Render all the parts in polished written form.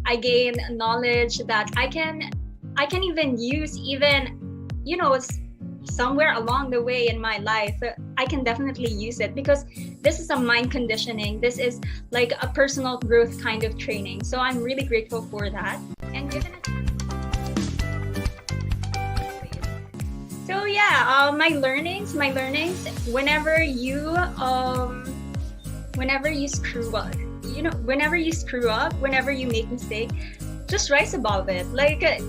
I gain knowledge that I can even use, even somewhere along the way in my life. I can definitely use it because this is a mind conditioning. This is like a personal growth kind of training. So I'm really grateful for that. And given a So yeah, my learnings. Whenever you screw up, whenever you make mistake, just rise above it. Like,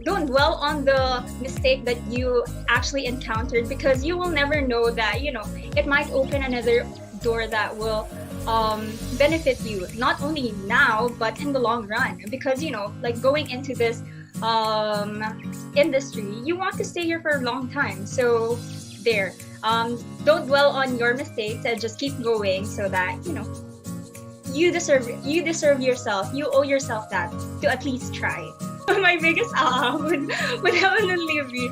don't dwell on the mistake that you actually encountered, because you will never know that it might open another door that will benefit you, not only now but in the long run. Because like, going into this um industry, you want to stay here for a long time. So there, don't dwell on your mistakes and just keep going, so that you deserve yourself, you owe yourself that, to at least try. My biggest would definitely be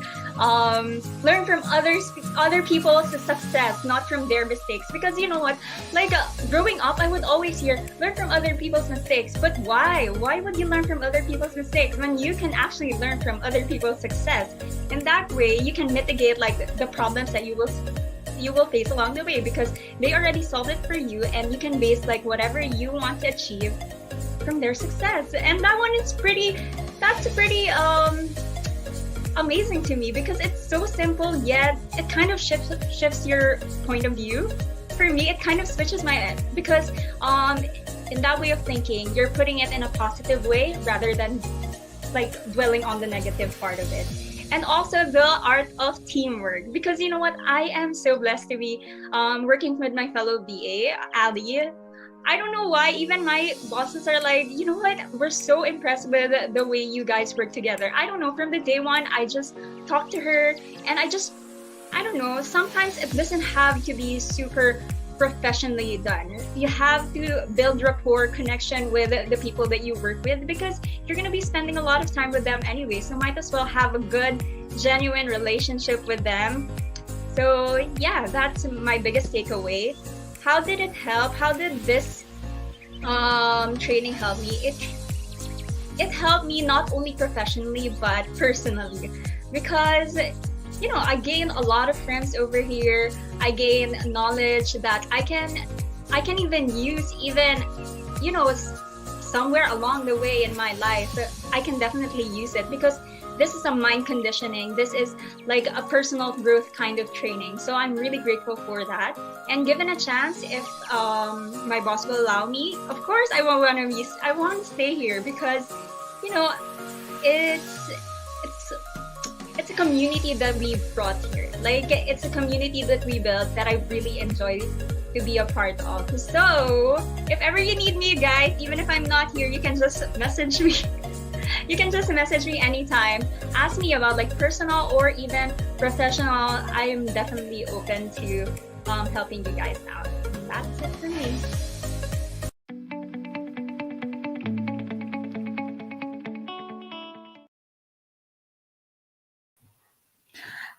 learn from other people's success, not from their mistakes. Because you know what, like, growing up, I would always hear, learn from other people's mistakes. But why would you learn from other people's mistakes when you can actually learn from other people's success? In that way, you can mitigate, like, the problems that you will face along the way, because they already solved it for you, and you can base, like, whatever you want to achieve from their success. And that's pretty amazing to me, because it's so simple, yet it kind of shifts your point of view. For me, it kind of switches my, because in that way of thinking, you're putting it in a positive way rather than, like, dwelling on the negative part of it. And also the art of teamwork, because you know what, I am so blessed to be working with my fellow VA, Ali. I don't know why, even my bosses are like, you know what, we're so impressed with the way you guys work together. I don't know, from the day one, I just talked to her, and I don't know, sometimes it doesn't have to be super professionally done. You have to build rapport, connection with the people that you work with, because you're going to be spending a lot of time with them anyway. So might as well have a good, genuine relationship with them. So yeah, that's my biggest takeaway. How did it help? How did this training help me? It helped me not only professionally but personally, because I gain a lot of friends over here. I gain knowledge that I can even use, even somewhere along the way in my life. I can definitely use it because this is a mind conditioning. This is like a personal growth kind of training. So I'm really grateful for that. And given a chance, if my boss will allow me, of course I want to stay here, because it's it's a community that we brought here. Like, it's a community that we built that I really enjoy to be a part of. So if ever you need me, guys, even if I'm not here, you can just message me. You can just message me anytime. Ask me about, like, personal or even professional. I am definitely open to helping you guys out. That's it for me.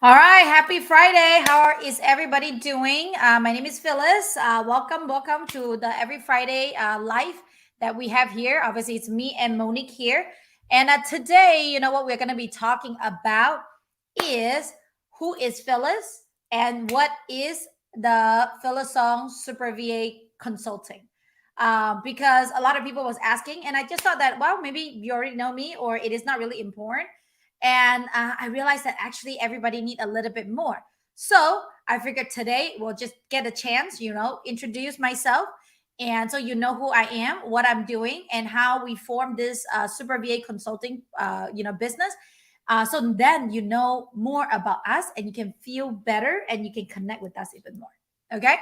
All right, happy Friday. Is everybody doing? My name is Phyllis. Welcome to the Every Friday live that we have here. Obviously, it's me and Monique here. And today, you know what we're going to be talking about is who is Phyllis and what is the Phyllis song Super VA Consulting. Because a lot of people was asking, and I just thought that, well, maybe you already know me, or it is not really important. And I realized that actually everybody need a little bit more. So I figured today we'll just get a chance, introduce myself. And so you know who I am, what I'm doing, and how we formed this Super VA consulting, business. So then you know more about us, and you can feel better, and you can connect with us even more. Okay.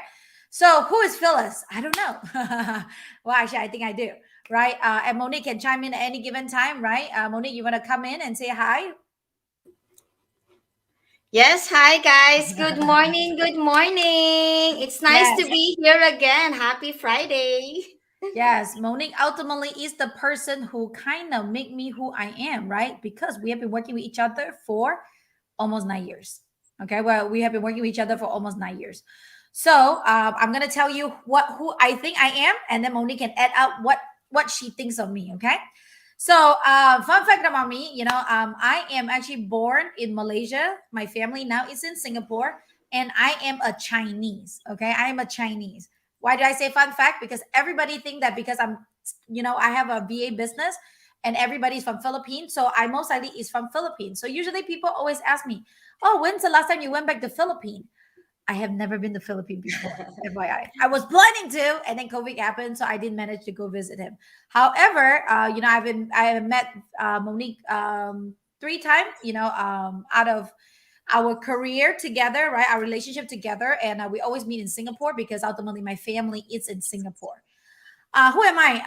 So who is Phyllis? I don't know. Well, actually, I think I do. Right. And Monique can chime in at any given time, right? Monique, you want to come in and say hi? Yes, hi guys. Good morning. Good morning. It's nice to Yes. be here again. Happy Friday. Yes. Monique ultimately is the person who kind of make me who I am, right? Because we have been working with each other for almost 9 years. Okay. Well, we have been working with each other for almost 9 years. So I'm gonna tell you who I think I am, and then Monique can add out what she thinks of me. Okay. So, fun fact about me, I am actually born in Malaysia. My family now is in Singapore, and I am a Chinese. Okay, I am a Chinese. Why do I say fun fact? Because everybody think that because I have a VA business, and everybody's from Philippines, so I most likely is from Philippines. So usually people always ask me, "Oh, when's the last time you went back to Philippines?" I have never been to Philippines before. FYI, I was planning to, and then COVID happened, so I didn't manage to go visit him. However, I have met Monique 3 times. Out of our career together, right? Our relationship together, and we always meet in Singapore because ultimately my family is in Singapore. Who am I?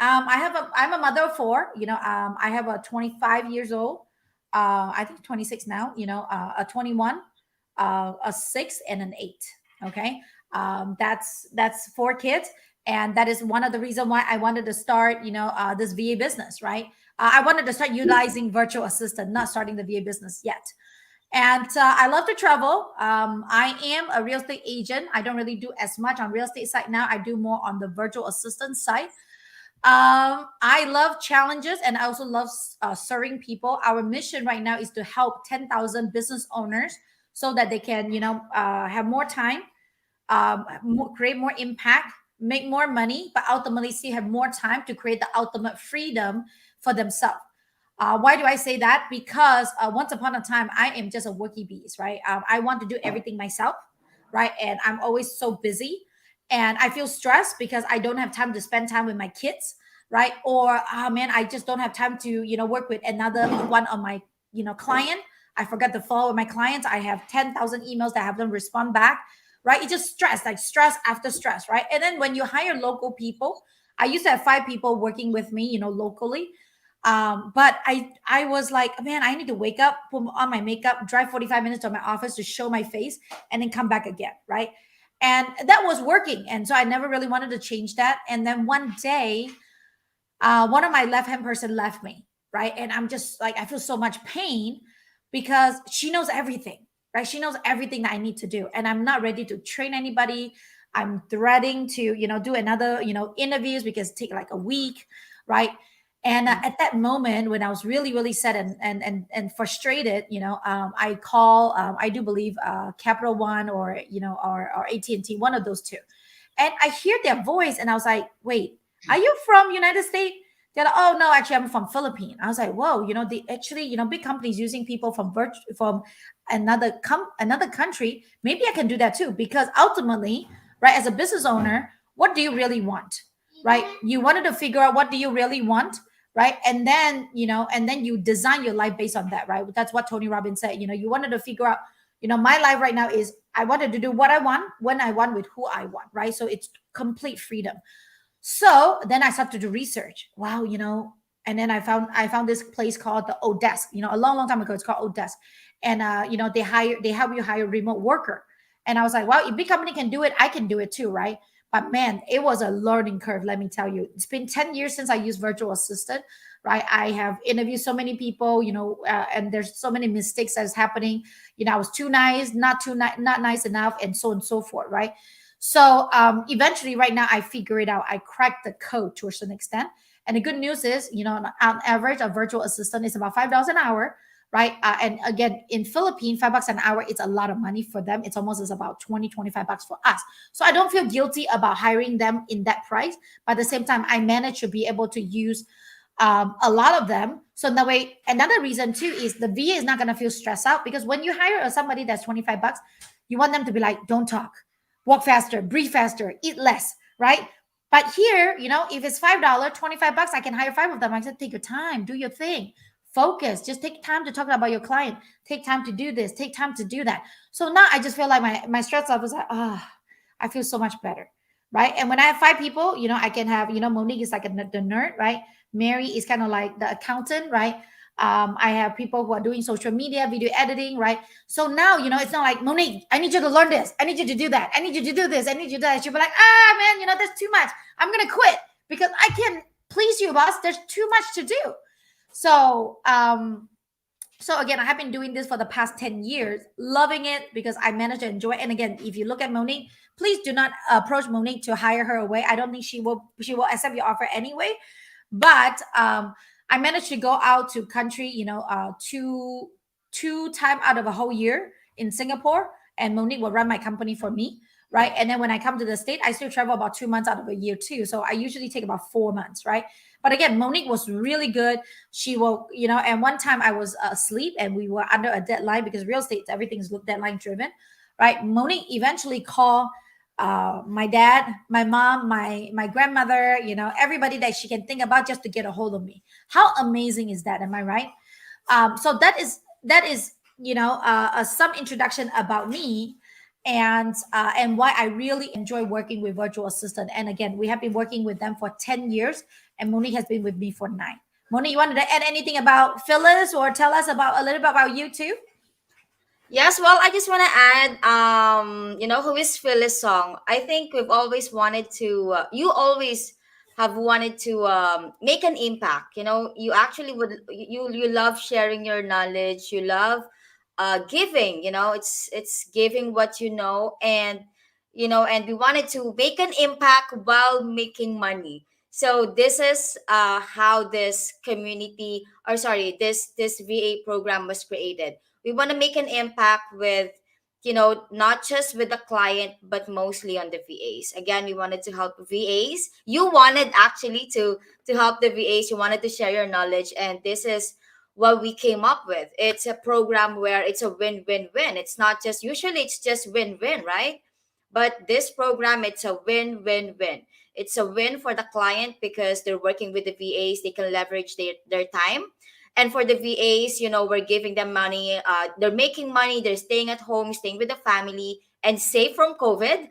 I'm a mother of four. I have a 25 years old. I think 26 now. A 21, a 6, and an 8. Okay, that's 4 kids, and that is one of the reason why I wanted to start. This VA business, right? I wanted to start utilizing virtual assistant, not starting the VA business yet. And I love to travel. I am a real estate agent. I don't really do as much on real estate side now. I do more on the virtual assistant side. I love challenges, and I also love serving people. Our mission right now is to help 10,000 business owners so that they can, have more time, create more impact, make more money, but ultimately still have more time to create the ultimate freedom for themselves. Why do I say that? Because once upon a time, I am just a worky beast, right? I want to do everything myself, right? And I'm always so busy, and I feel stressed because I don't have time to spend time with my kids, right? Or oh man, I just don't have time to work with another one of my client. I forgot to follow my clients. I have 10,000 emails that I have them respond back, right? It's just stress, like stress after stress, right? And then when you hire local people, I used to have 5 people working with me, locally. But I was like, man, I need to wake up, put on my makeup, drive 45 minutes to my office to show my face, and then come back again, right? And that was working, and so I never really wanted to change that. And then one day, one of my left hand person left me, right? And I'm just like, I feel so much pain because she knows everything, right? She knows everything that I need to do, and I'm not ready to train anybody. I'm dreading to do another interviews because it take like a week, right? And at that moment when I was really really sad and frustrated, I call, I do believe Capital One, or or AT&T, one of those two. And I hear their voice, and I was like, wait, are you from United States? They're like, oh no, actually I'm from Philippines. I was like, whoa, they actually, big companies using people from from another country. Maybe I can do that too, because ultimately, right, as a business owner, what do you really want? Right? You wanted to figure out what do you really want, right? And then, and then you design your life based on that, right? That's what Tony Robbins said. You wanted to figure out, my life right now is I wanted to do what I want, when I want, with who I want, right? So it's complete freedom. So then I started to do research. Wow, and then I found this place called the Odesk. A long, long time ago, it's called Odesk. And they help you hire remote worker. And I was like, well, if big company can do it, I can do it too, right? But man, it was a learning curve, let me tell you. It's been 10 years since I used virtual assistant, right? I have interviewed so many people, and there's so many mistakes that's happening. I was too nice, not nice enough, and so on and so forth, right? So eventually, right now, I figure it out. I cracked the code to a certain extent. And the good news is, on average, a virtual assistant is about $5 an hour, right? And again, in Philippines, $5 an hour, it's a lot of money for them. It's almost as about 20, $25 for us. So I don't feel guilty about hiring them in that price. But at the same time, I managed to be able to use a lot of them. So in that way, another reason too is the VA is not going to feel stressed out, because when you hire somebody that's $25, you want them to be like, don't talk, walk faster, breathe faster, eat less, right? But here, if it's $5, $25, I can hire 5 of them. I said, take your time, do your thing, focus, just take time to talk about your client, take time to do this, take time to do that. So now I just feel like my stress level is like, I feel so much better, right? And when I have 5 people, I can have, Monique is like the nerd, right? Mary is kind of like the accountant, right? I have people who are doing social media, video editing, right? So now, it's not like, Monique, I need you to learn this. I need you to do that. I need you to do this. I need you to do that. She'll be like, man, there's too much. I'm going to quit because I can't please you, boss. There's too much to do. So, so again, I have been doing this for the past 10 years, loving it because I managed to enjoy it. And again, if you look at Monique, please do not approach Monique to hire her away. I don't think she will accept your offer anyway. But I managed to go out to country, two time out of a whole year in Singapore, and Monique will run my company for me, right? And then when I come to the state, I still travel about 2 months out of a year too. So I usually take about 4 months, right? But again, Monique was really good. She will, and one time I was asleep and we were under a deadline because real estate, everything's deadline driven, right? Monique eventually called my dad, my mom, my grandmother, everybody that she can think about just to get a hold of me. How amazing is that? Am I right? So that is some introduction about me, and why I really enjoy working with virtual assistant. And again, we have been working with them for 10 years, and Monique has been with me for 9. Monique, you wanted to add anything about Phyllis or tell us about a little bit about you too? Yes, well, I just want to add, who is Phyllis song? I think we've always wanted to, you always have wanted to make an impact. You actually you love sharing your knowledge. You love giving. It's giving what you know, and we wanted to make an impact while making money. So this is how this community, or sorry, this VA program was created. We want to make an impact with, not just with the client but mostly on the VAs. Again, we wanted to help VAs. You wanted actually to help the VAs. You wanted to share your knowledge, and this is what we came up with. It's a program where it's a win-win-win. It's not just, usually it's just win-win, right? But this program, it's a win-win-win. It's a win for the client because they're working with the VAs. They can leverage their time. And for the VAs, we're giving them money. They're making money. They're staying at home, staying with the family, and safe from COVID.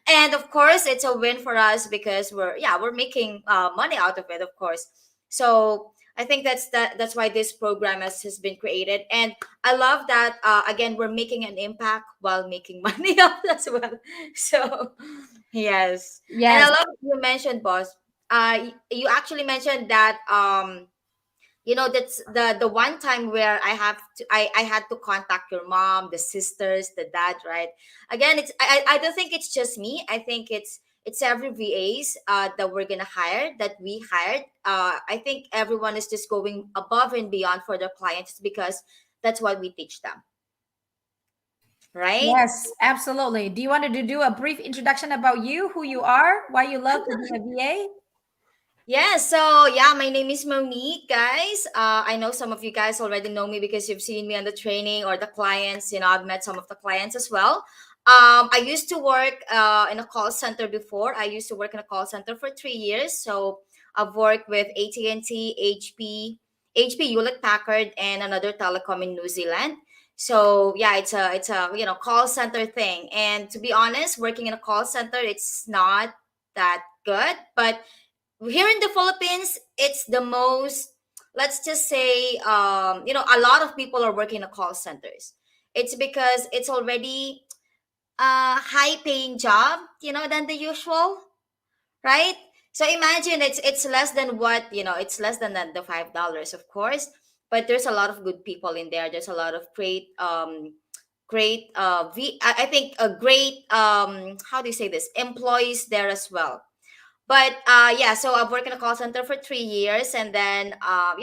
And of course, it's a win for us because we're making money out of it, of course. So I think that's why this program has been created. And I love that, again, we're making an impact while making money out as well. So yes. And I Yes. love you mentioned, boss. You actually mentioned that that's the one time where I had to contact your mom, the sisters, the dad, right? Again, I don't think it's just me. I think it's every VAs that we're gonna hire, that we hired. I think everyone is just going above and beyond for their clients because that's what we teach them, right? Yes, absolutely. Do you want to do a brief introduction about you, who you are, why you love to be a VA? Yeah, so yeah, my name is Monique, guys. I know some of you guys already know me because you've seen me on the training or the clients. I've met some of the clients as well. I used to work in a call center before. I used to work in a call center for 3 years. So I've worked with AT&T, HP, Hewlett Packard, and another telecom in New Zealand. So yeah, it's a call center thing. And to be honest, working in a call center, it's not that good, but here in the Philippines, it's the most, let's just say, a lot of people are working in call centers. It's because it's already a high paying job, than the usual, right? So imagine it's less than what, it's less than the $5, of course, but there's a lot of good people in there. There's a lot of great I think a great how do you say this, employees there as well. But yeah, so I've worked in a call center for 3 years, and then I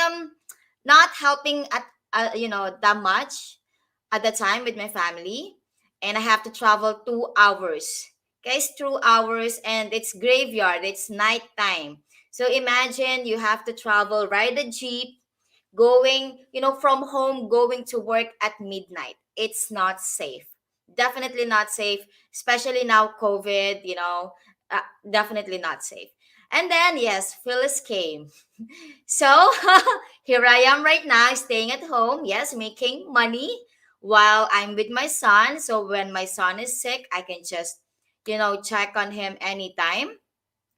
am not helping at that much at the time with my family, and I have to travel 2 hours, guys, 2 hours, and it's graveyard, it's nighttime. So imagine you have to travel, ride a jeep, going, from home, going to work at midnight. It's not safe. Definitely not safe, especially now, COVID, definitely not safe. And then, yes, Phyllis came. So here I am right now, staying at home, yes, making money while I'm with my son. So when my son is sick, I can just, check on him anytime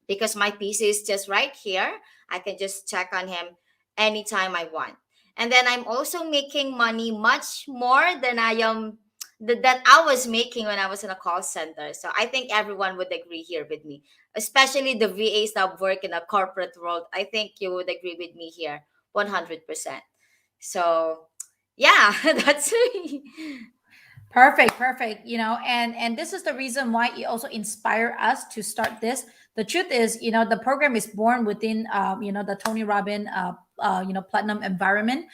because my PC is just right here. I can just check on him anytime I want. And then I'm also making money much more than that I was making when I was in a call center. So I think everyone would agree here with me, especially the VAs that work in a corporate world. I think you would agree with me here 100%. So yeah, that's me. Perfect, perfect. And this is the reason why it also inspired us to start this, The truth is, the program is born within, the Tony Robbins, platinum environment.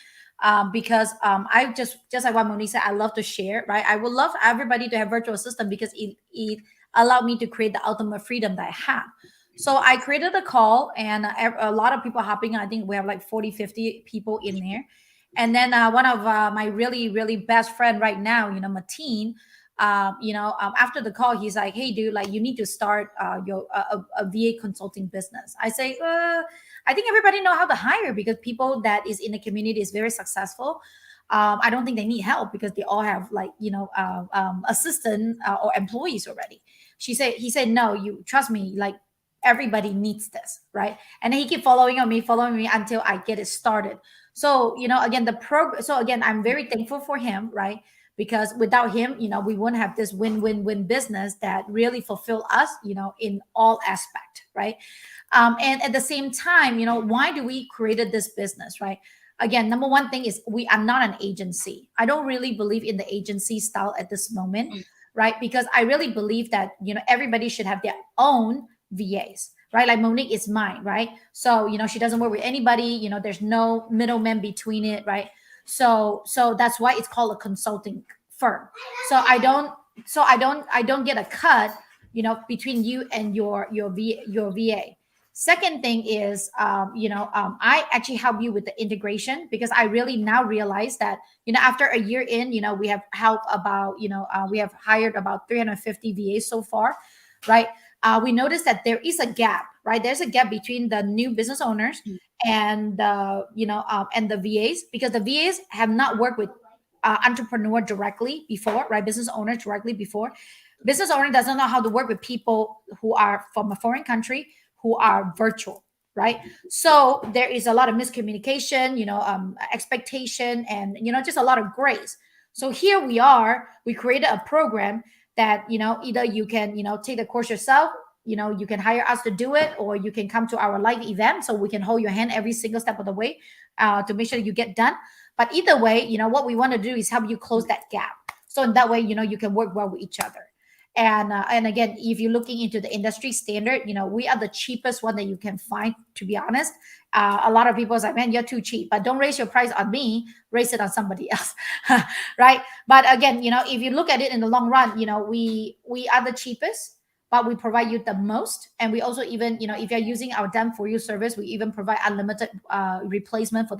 Because I just like what Monique said, I love to share, right? I would love everybody to have virtual assistant because it allowed me to create the ultimate freedom that I have. So I created a call, and a lot of people hopping. I think we have like 40, 50 people in there. And then one of my really, really best friend right now, Mateen, after the call, he's like, "Hey, dude, like you need to start your a VA consulting business." I say, I think everybody know how to hire because people that is in the community is very successful. I don't think they need help because they all have like assistant or employees already. He said, "No, you trust me, like everybody needs this, right?" And then he keep following me until I get it started. So again, so again, I'm very thankful for him, right? Because without him, we wouldn't have this win-win-win business that really fulfill us, in all aspect, right? And at the same time, why do we created this business, right? Again, number one thing is we are not an agency. I don't really believe in the agency style at this moment, right? Because I really believe that everybody should have their own VAs, right? Like Monique is mine, right? So she doesn't work with anybody. There's no middleman between it, right? So that's why it's called a consulting firm. So I don't get a cut, between you and your VA. Second thing is, I actually help you with the integration because I really now realize that, after a year in, we have helped about, we have hired about 350 VAs so far, right? We noticed that there is a gap, right? There's a gap between the new business owners and and the VAs, because the VAs have not worked with entrepreneur directly before, right? Business owners directly before. Business owner doesn't know how to work with people who are from a foreign country who are virtual, right? So there is a lot of miscommunication, expectation, and just a lot of grace. So here we created a program that either you can take the course yourself, you can hire us to do it, or you can come to our live event so we can hold your hand every single step of the way to make sure you get done. But either way, what we want to do is help you close that gap, so in that way you can work well with each other. And again, if you're looking into the industry standard, we are the cheapest one that you can find, to be honest. A lot of people say, "Man, you're too cheap," but don't raise your price on me, raise it on somebody else. Right? But again, if you look at it in the long run, we are the cheapest, but we provide you the most. And we also even, if you're using our done for you service, we even provide unlimited replacement for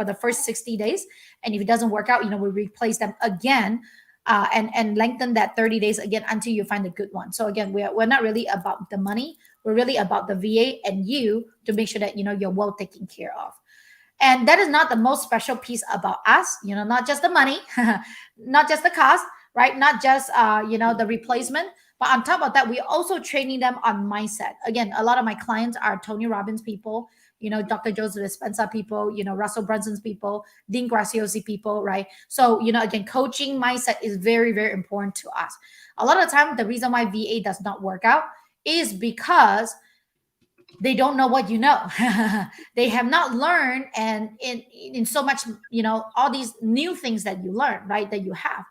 the first 60 days. And if it doesn't work out, we replace them again, and lengthen that 30 days again until you find a good one. So again, we're not really about the money. We're really about the VA and you, to make sure that you're well taken care of. And that is not the most special piece about us, not just the money, not just the cost, right? Not just the replacement, but on top of that, we're also training them on mindset. Again, a lot of my clients are Tony Robbins people, Dr. Joseph Dispenza people, Russell Brunson's people, Dean Graziosi people, right? So, again, coaching mindset is very, very important to us. A lot of the time, the reason why VA does not work out is because they don't know what they have not learned, and in so much, all these new things that you learn, right, that you have.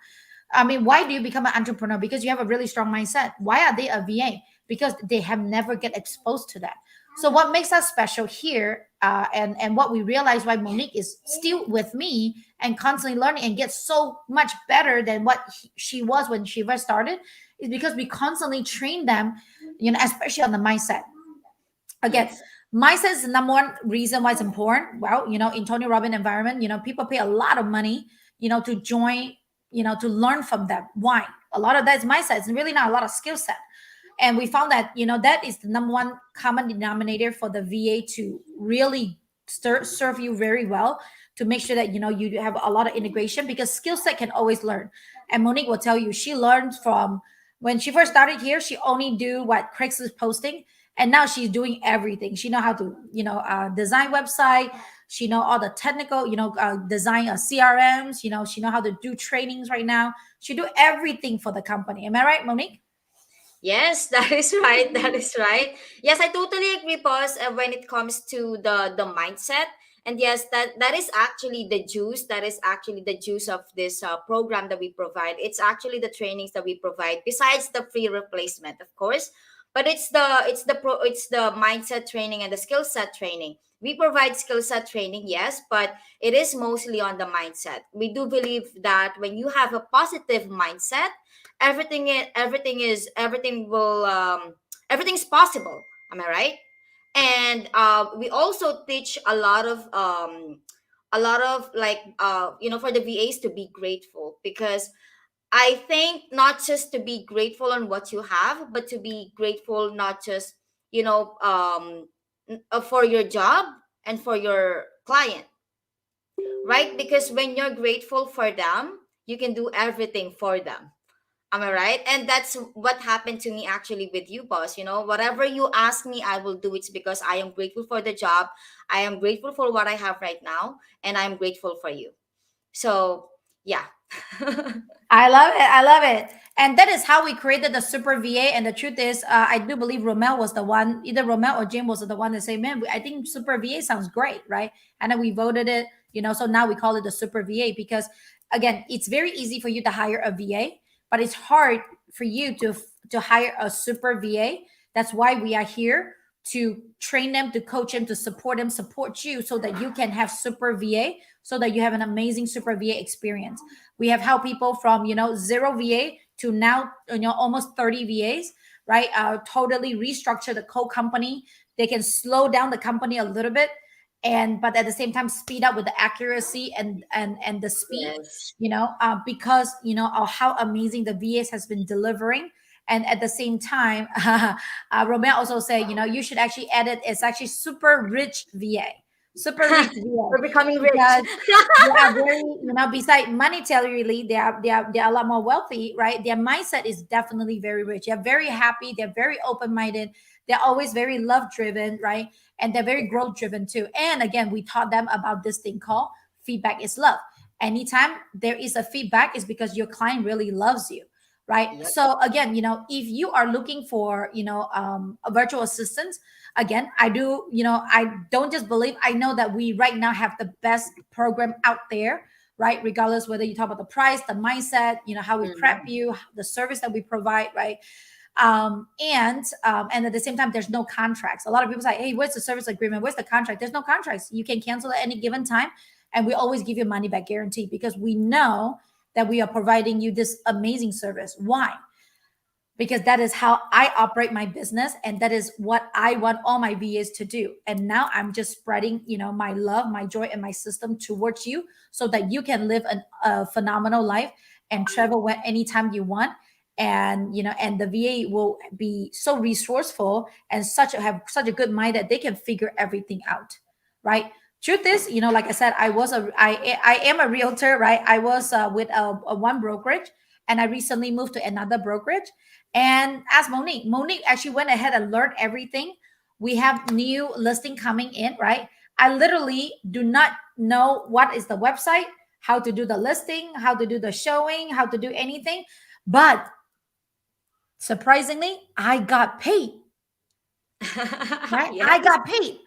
I mean, why do you become an entrepreneur? Because you have a really strong mindset. Why are they a VA? Because they have never get exposed to that. So what makes us special here, and what we realize why Monique is still with me and constantly learning and gets so much better than what she was when she first started, is because we constantly train them, especially on the mindset. Again, mindset is the number one reason why it's important. Well, in Tony Robbins environment, people pay a lot of money, to join, to learn from them. Why? A lot of that is mindset. It's really not a lot of skill set. And we found that, that is the number one common denominator for the VA to really serve you very well, to make sure that, you have a lot of integration, because skill set can always learn. And Monique will tell you, she learned from when she first started here, she only do what Craigslist posting. And now she's doing everything. She know how to, design website. She know all the technical, design CRMs. She know how to do trainings right now. She do everything for the company. Am I right, Monique? Yes, that is right. That is right. Yes, I totally agree, boss. When it comes to the mindset, and yes, that is actually the juice. That is actually the juice of this program that we provide. It's actually the trainings that we provide, besides the free replacement, of course. but it's the mindset training and the skill set training. We provide skill set training, yes, but it is mostly on the mindset. We do believe that when you have a positive mindset, everything will everything's possible. Am I right? And we also teach a lot of like for the VAs to be grateful, because I think not just to be grateful on what you have, but to be grateful not just you know um for your job and for your client, right? Because when you're grateful for them, you can do everything for them. Am I right? And that's what happened to me actually with you, boss. Whatever you ask me, I will do it because I am grateful for the job. I am grateful for what I have right now, and I'm grateful for you. So, yeah. I love it. I love it. And that is how we created the Super VA. And the truth is, I do believe Romel was the one, either Romel or Jim was the one that said, man, I think Super VA sounds great, right? And then we voted it, so now we call it the Super VA because, again, it's very easy for you to hire a VA, but it's hard for you to hire a Super VA. That's why we are here to train them, to coach them, to support you so that you can have Super VA, so that you have an amazing Super VA experience. We have helped people from, zero VA to now, almost 30 VAs, right? Totally restructure the whole company. They can slow down the company a little bit, but at the same time speed up with the accuracy and the speed, Yes. because of how amazing the VAs has been delivering. And at the same time, Romeo also said, you should actually add it. It's actually super rich VA, super rich VA, We're becoming rich. because they are very, beside monetarily, they are a lot more wealthy, right? Their mindset is definitely very rich. They're very happy. They're very open-minded. They're always very love-driven, right? And they're very growth-driven too. And again, we taught them about this thing called feedback is love. Anytime there is a feedback, is because your client really loves you, right? Yep. So again, if you are looking for, a virtual assistant, again, I don't just believe, I know that we right now have the best program out there, right? Regardless whether you talk about the price, the mindset, how we prep you, the service that we provide, right? And at the same time, there's no contracts. A lot of people say, hey, where's the service agreement, where's the contract? There's no contracts. You can cancel at any given time, and we always give you money back guarantee, because we know that we are providing you this amazing service. Why? Because that is how I operate my business, and that is what I want all my VAs to do. And now I'm just spreading, my love, my joy, and my system towards you, so that you can live a phenomenal life and travel anytime you want. And and the VA will be so resourceful and have such a good mind that they can figure everything out, right? Truth is, like I said, I am a realtor, right? I was with a one brokerage, and I recently moved to another brokerage. And ask Monique actually went ahead and learned everything. We have new listing coming in, right? I literally do not know what is the website, how to do the listing, how to do the showing, how to do anything. But surprisingly, I got paid. Right? Yes. I got paid.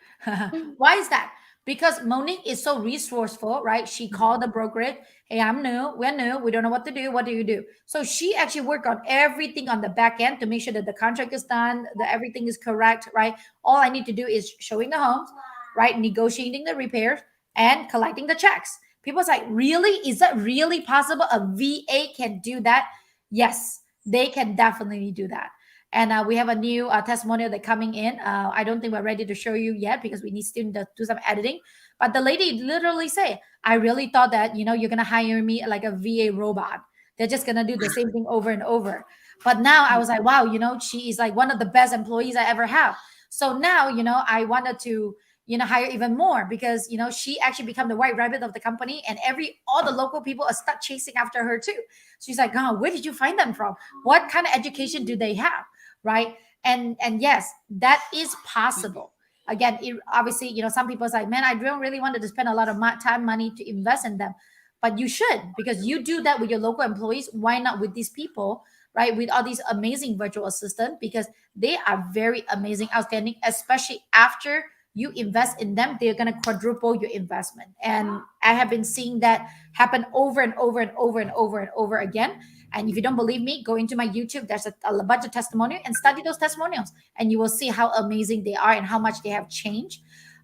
Why is that? Because Monique is so resourceful, right? She called the brokerage. Hey, I'm new. We're new. We don't know what to do. What do you do? So she actually worked on everything on the back end to make sure that the contract is done, that everything is correct, right? All I need to do is showing the homes, right? Negotiating the repairs and collecting the checks. People's like, really? Is that really possible? A VA can do that? Yes, they can definitely do that. And we have a new testimonial that coming in. I don't think we're ready to show you yet, because we need still to do some editing. But the lady literally say, I really thought that, you're going to hire me like a VA robot. They're just going to do the same thing over and over. But now I was like, wow, she is like one of the best employees I ever have. So now, I wanted to, hire even more, because, she actually become the white rabbit of the company, and all the local people are start chasing after her too. She's like, oh, where did you find them from? What kind of education do they have? Right. And yes, that is possible. Again, obviously, some people are like, man, I don't really want to spend a lot of time, money to invest in them. But you should, because you do that with your local employees. Why not with these people, right? With all these amazing virtual assistants, because they are very amazing, outstanding, especially after you invest in them, they're going to quadruple your investment. And I have been seeing that happen over and over and over and over and over again. And if you don't believe me, go into my YouTube. There's a bunch of testimonials and study those testimonials, and you will see how amazing they are and how much they have changed.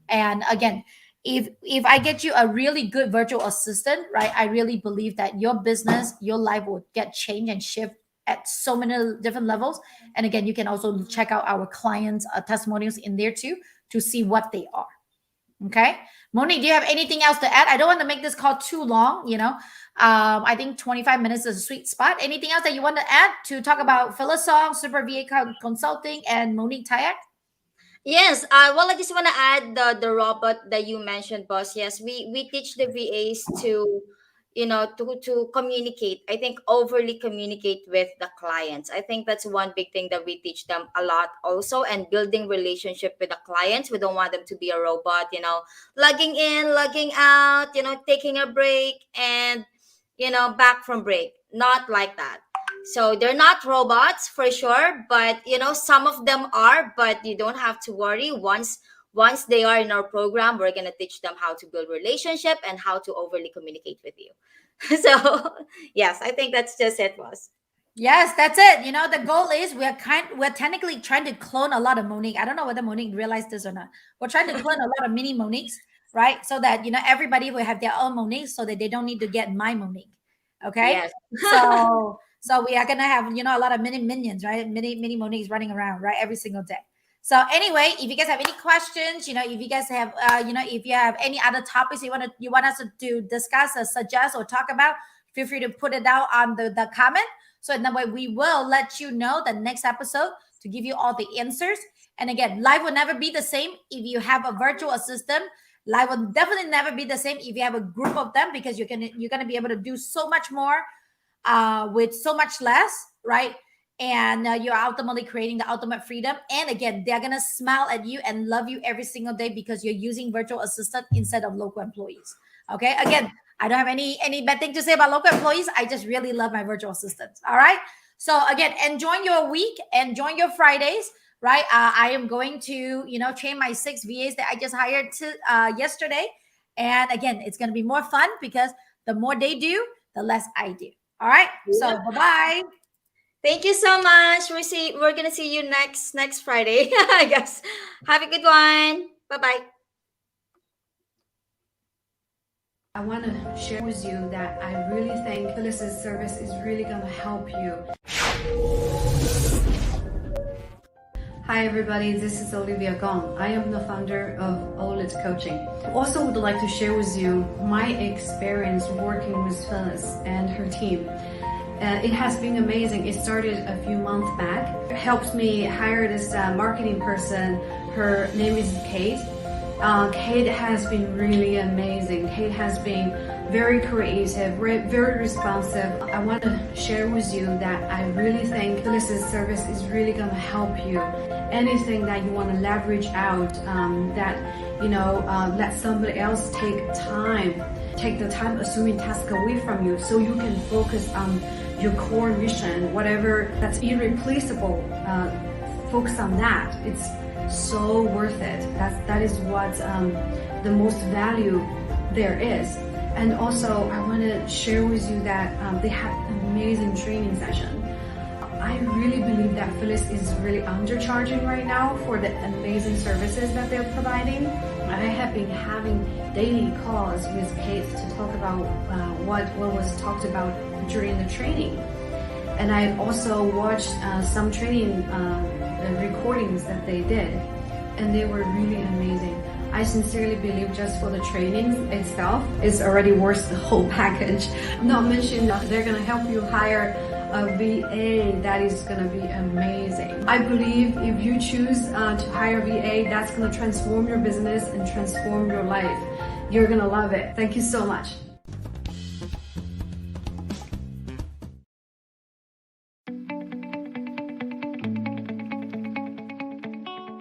And again, if I get you a really good virtual assistant, right, I really believe that your business, your life will get changed and shift at so many different levels. And again, you can also check out our clients' testimonials in there too to see what they are. Okay, Monique, do you have anything else to add? I don't want to make this call too long. I think 25 minutes is a sweet spot. Anything else that you want to add to talk about Phyllis Song, Super VA Consulting, and Monique Tayak? Yes. Well, I just want to add the robot that you mentioned, boss. Yes, we teach the VAs to, to communicate. I think overly communicate with the clients. I think that's one big thing that we teach them a lot also, and building relationship with the clients. We don't want them to be a robot, logging in, logging out, taking a break, and back from break. Not like that. So they're not robots for sure, but some of them are, but you don't have to worry. Once they are in our program, we're going to teach them how to build relationship and how to overly communicate with you. So yes, I think that's just it, boss. Yes, that's it. The goal is we're technically trying to clone a lot of Monique. I don't know whether Monique realized this or not. We're trying to clone a lot of mini Moniques, right? So that everybody will have their own Monique, so that they don't need to get my Monique. Okay. Yes. So we are gonna have a lot of mini minions, right? Mini Moniques running around, right, every single day. So anyway, if you guys have any questions, if you guys have if you have any other topics you want us to discuss or suggest or talk about, feel free to put it down on the comment. So in that way, we will let you know the next episode to give you all the answers. And again, life will never be the same if you have a virtual assistant. Life will definitely never be the same if you have a group of them, because you're gonna be able to do so much more with so much less, right? And you're ultimately creating the ultimate freedom. And again, they're gonna smile at you and love you every single day because you're using virtual assistant instead of local employees. Okay, again, I don't have any bad thing to say about local employees. I just really love my virtual assistants. All right. So again, enjoy your week, enjoy your Fridays. Right. I am going to, train my 6 VAs that I just hired yesterday. And again, it's going to be more fun because the more they do, the less I do. All right. So bye-bye. Thank you so much. We're going to see you next Friday, I guess. Have a good one. Bye-bye. I want to share with you that I really think Phyllis's service is really going to help you. Hi everybody, this is Olivia Gong. I am the founder of OLIT Coaching. Also would like to share with you my experience working with Phyllis and her team. It has been amazing. It started a few months back. It helped me hire this marketing person. Her name is Kate. Kate has been really amazing. Kate has been very creative, very responsive. I want to share with you that I really think Phyllis's service is really going to help you. Anything that you want to leverage out, let somebody else take the time assuming task away from you, so you can focus on your core mission, whatever that's irreplaceable. Focus on that. It's so worth it. That is what the most value there is. And also, I want to share with you that they have an amazing training session. I really believe that Phyllis is really undercharging right now for the amazing services that they're providing. I have been having daily calls with Kate to talk about what was talked about during the training. And I also watched some training recordings that they did, and they were really amazing. I sincerely believe just for the training itself, it's already worth the whole package. Not mentioning that they're going to help you hire a VA that is going to be amazing. I believe if you choose to hire a VA, that's going to transform your business and transform your life. You're going to love it. Thank you so much.